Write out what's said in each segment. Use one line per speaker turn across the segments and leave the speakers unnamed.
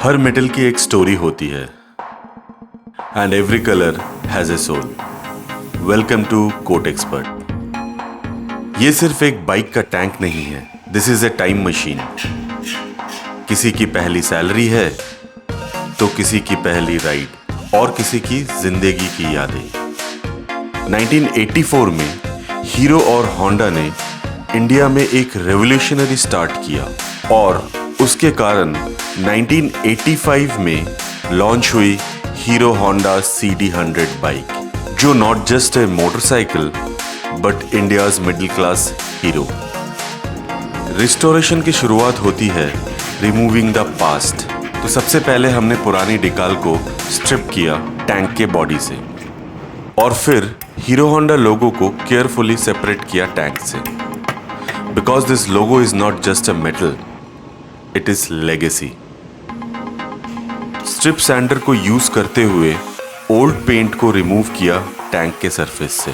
हर metal की एक story होती है and every colour has a soul. Welcome to coat expert. ये सिर्फ एक बाइक का टैंक नहीं है, this is a time machine. किसी की पहली सैलरी है तो किसी की पहली राइड और किसी की जिंदगी की यादें। 1984 में हीरो और होंडा ने इंडिया में एक रेवोल्यूशनरी स्टार्ट किया और उसके कारण 1985 में लॉन्च हुई हीरो होंडा CD100 बाइक, जो not just a motorcycle but India's middle class hero. Restoration की शुरुआत होती है रिमूविंग द पास्ट। तो सबसे पहले हमने पुरानी डिकाल को स्ट्रिप किया टैंक के बॉडी से और फिर हीरो होंडा लोगो को केयरफुली सेपरेट किया टैंक से, because this logo is not just a metal, it is legacy. Strip sander को यूज करते हुए ओल्ड पेंट को रिमूव किया टैंक के सरफेस से।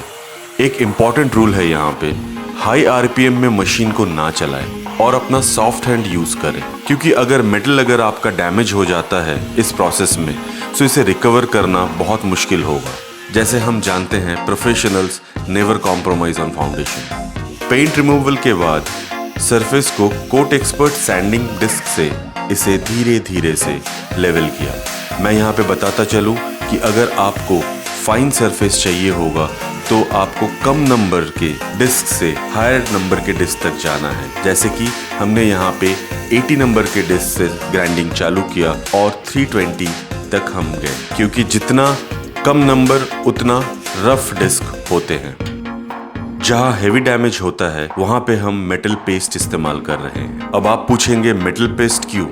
एक इंपॉर्टेंट रूल है यहाँ पे, हाई आरपीएम में मशीन को ना चलाएं और अपना सॉफ्ट हैंड यूज करें, क्योंकि अगर आपका डैमेज हो जाता है इस प्रोसेस में तो इसे रिकवर करना बहुत मुश्किल होगा। जैसे हम जानते हैं, professionals never compromise on foundation. Paint removal के बाद सरफेस को कोट एक्सपर्ट सैंडिंग डिस्क से इसे धीरे धीरे से लेवल किया। मैं यहाँ पे बताता चलूँ कि अगर आपको फाइन सरफेस चाहिए होगा तो आपको कम नंबर के डिस्क से हायर नंबर के डिस्क तक जाना है। जैसे कि हमने यहाँ पे 80 नंबर के डिस्क से ग्राइंडिंग चालू किया और 320 तक हम गए, क्योंकि जितना कम नंबर उतना रफ डिस्क होते हैं। जहाँ हेवी डैमेज होता है वहाँ पे हम मेटल पेस्ट इस्तेमाल कर रहे हैं। अब आप पूछेंगे मेटल पेस्ट क्यों?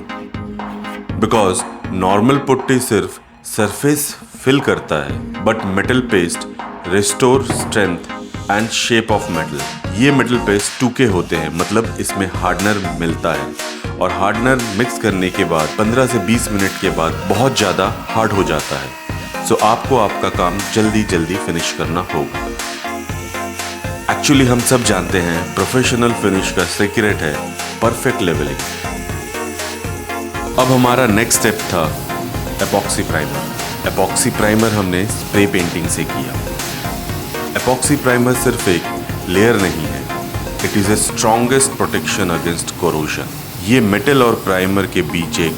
बिकॉज नॉर्मल पुट्टी सिर्फ सरफेस फिल करता है, but metal paste restore strength and shape of metal. ये मेटल पेस्ट 2K होते हैं, मतलब इसमें हार्डनर मिलता है और हार्डनर मिक्स करने के बाद 15 से 20 मिनट के बाद बहुत ज़्यादा हार्ड हो जाता है। सो आपको आपका काम जल्दी जल्दी फिनिश करना होगा। एक्चुअली हम सब जानते हैं प्रोफेशनल फिनिश का सीक्रेट है परफेक्ट लेवलिंग। अब हमारा नेक्स्ट स्टेप था एपॉक्सी प्राइमर। एपॉक्सी प्राइमर हमने स्प्रे पेंटिंग से किया। एपॉक्सी प्राइमर सिर्फ एक लेयर नहीं है, it is a strongest protection against corrosion. ये मेटल और प्राइमर के बीच एक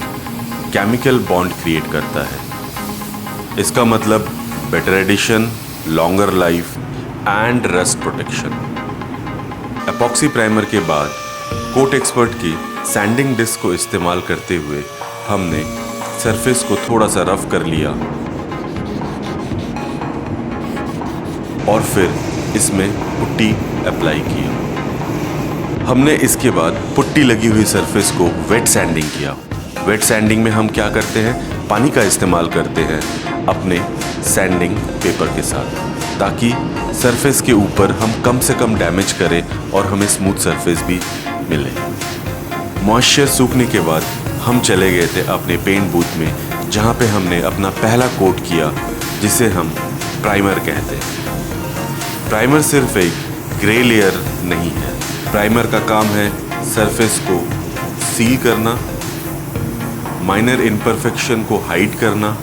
केमिकल बॉन्ड क्रिएट करता है। इसका मतलब better adhesion, longer life and rust protection. Epoxy primer के बाद कोट एक्सपर्ट की सैंडिंग डिस्क को इस्तेमाल करते हुए हमने सरफेस को थोड़ा सा रफ कर लिया और फिर इसमें पुट्टी अप्लाई किया। हमने इसके बाद पुट्टी लगी हुई सरफेस को वेट सैंडिंग किया। वेट सैंडिंग में हम क्या करते हैं, पानी का इस्तेमाल करते हैं अपने सैंडिंग पेपर के साथ, ताकि सरफेस के ऊपर हम कम से कम डैमेज करें और हमें स्मूथ सरफेस भी मिले। मॉइस्चर सूखने के बाद हम चले गए थे अपने पेंट बूथ में, जहाँ पे हमने अपना पहला कोट किया, जिसे हम प्राइमर कहते हैं। प्राइमर सिर्फ एक ग्रे लेयर नहीं है। प्राइमर का काम है सरफेस को सील करना, माइनर इम्परफेक्शन को हाइड करना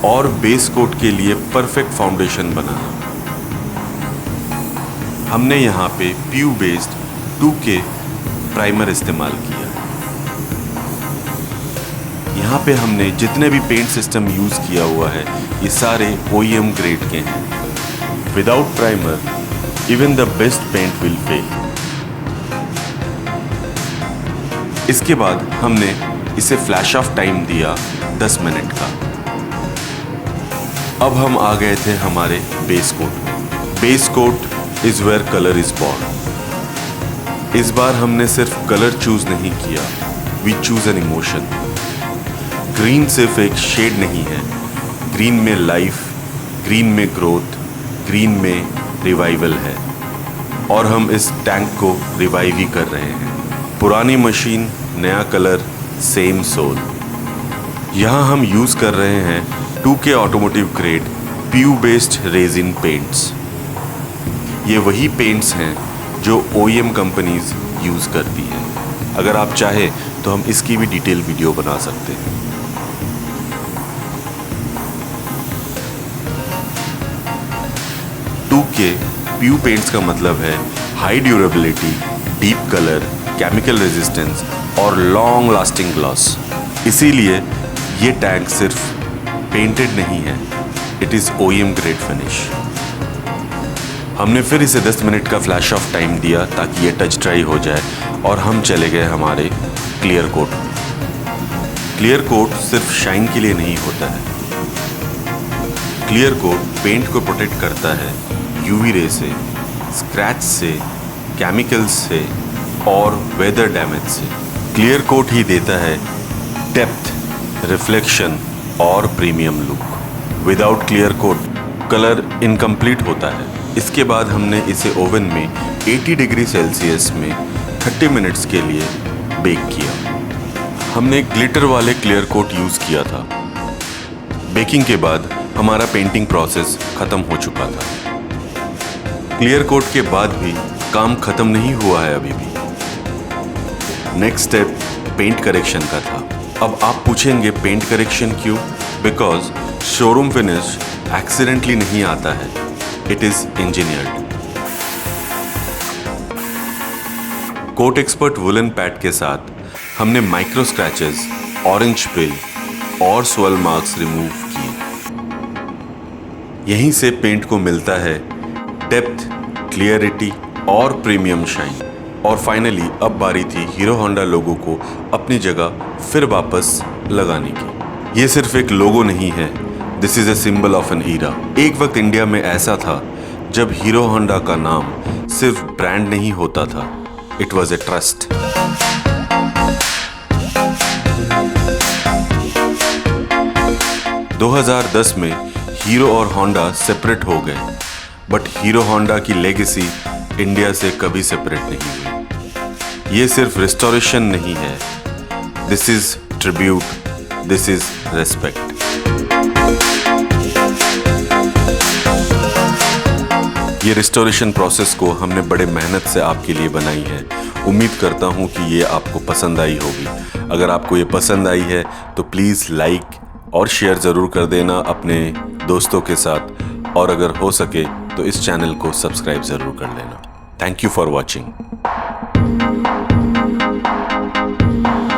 और बेस कोट के लिए परफेक्ट फाउंडेशन बनाना। हमने यहाँ पे PU बेस्ड 2K प्राइमर इस्तेमाल किया। यहाँ पे हमने जितने भी पेंट सिस्टम यूज किया हुआ है ये सारे OEM ग्रेड के हैं। Without primer even the best paint will fail. इसके बाद हमने इसे फ्लैश ऑफ टाइम दिया 10 मिनट का। अब हम आ गए थे हमारे base coat. Base coat is where colour is born. इस बार हमने सिर्फ कलर चूज नहीं किया, we choose an emotion. Green सिर्फ एक शेड नहीं है, ग्रीन में लाइफ, ग्रीन में ग्रोथ, ग्रीन में रिवाइवल है और हम इस टैंक को रिवाइव ही कर रहे हैं। पुरानी मशीन, नया कलर, सेम सोल। यहाँ हम यूज कर रहे हैं 2K automotive grade PU based resin paints. ये वही पेंट्स हैं जो OEM कंपनीज यूज करती हैं। अगर आप चाहें तो हम इसकी भी डिटेल वीडियो बना सकते हैं। के PU पेंट्स का मतलब है high durability, deep colour, chemical resistance और लॉन्ग लास्टिंग ग्लॉस। इसीलिए ये टैंक सिर्फ पेंटेड नहीं है, it is OEM grade finish. हमने फिर इसे 10 मिनट का फ्लैश ऑफ टाइम दिया ताकि ये टच ड्राई हो जाए और हम चले गए हमारे क्लियर कोट। क्लियर कोट सिर्फ शाइन के लिए नहीं होता है। क्लियर कोट पेंट को प्रोटेक्ट करता है UV रे से, स्क्रैच से, केमिकल्स से और वेदर डैमेज से। क्लियर कोट ही देता है डेप्थ, रिफ्लेक्शन और premium look. Without clear coat colour incomplete होता है। इसके बाद हमने इसे ओवन में 80 डिग्री सेल्सियस में 30 मिनट्स के लिए बेक किया। हमने ग्लिटर वाले क्लियर कोट यूज़ किया था। बेकिंग के बाद हमारा पेंटिंग प्रोसेस ख़त्म हो चुका था। क्लियर कोट के बाद भी काम ख़त्म नहीं हुआ है अभी भी। नेक्स्ट स्टेप पेंट करेक्शन का था। अब आप पूछेंगे पेंट करेक्शन क्यों? बिकॉज शोरूम फिनिश एक्सीडेंटली नहीं आता है, it is engineered. Coat expert woollen pad के साथ हमने माइक्रो स्क्रैचेस, ऑरेंज पिल और स्वेल मार्क्स रिमूव किए। यहीं से पेंट को मिलता है डेप्थ, क्लियरिटी और प्रीमियम शाइन। और फाइनली अब बारी थी हीरो होंडा लोगो को अपनी जगह फिर वापस लगाने की। ये सिर्फ एक लोगो नहीं है, this is a symbol of an era. एक वक्त इंडिया में ऐसा था जब हीरो होंडा का नाम सिर्फ ब्रांड नहीं होता था, इट वॉज ए ट्रस्ट। दो 2010 में हीरो और होंडा सेपरेट हो गए, बट हीरो होंडा की लेगेसी इंडिया से कभी सेपरेट नहीं हुई। ये सिर्फ रिस्टोरेशन नहीं है, this is tribute, this is respect. ये रिस्टोरेशन प्रोसेस को हमने बड़े मेहनत से आपके लिए बनाई है। उम्मीद करता हूँ कि ये आपको पसंद आई होगी। अगर आपको ये पसंद आई है तो प्लीज़ लाइक और शेयर ज़रूर कर देना अपने दोस्तों के साथ, और अगर हो सके तो इस चैनल को सब्सक्राइब ज़रूर कर लेना। Thank you for watching.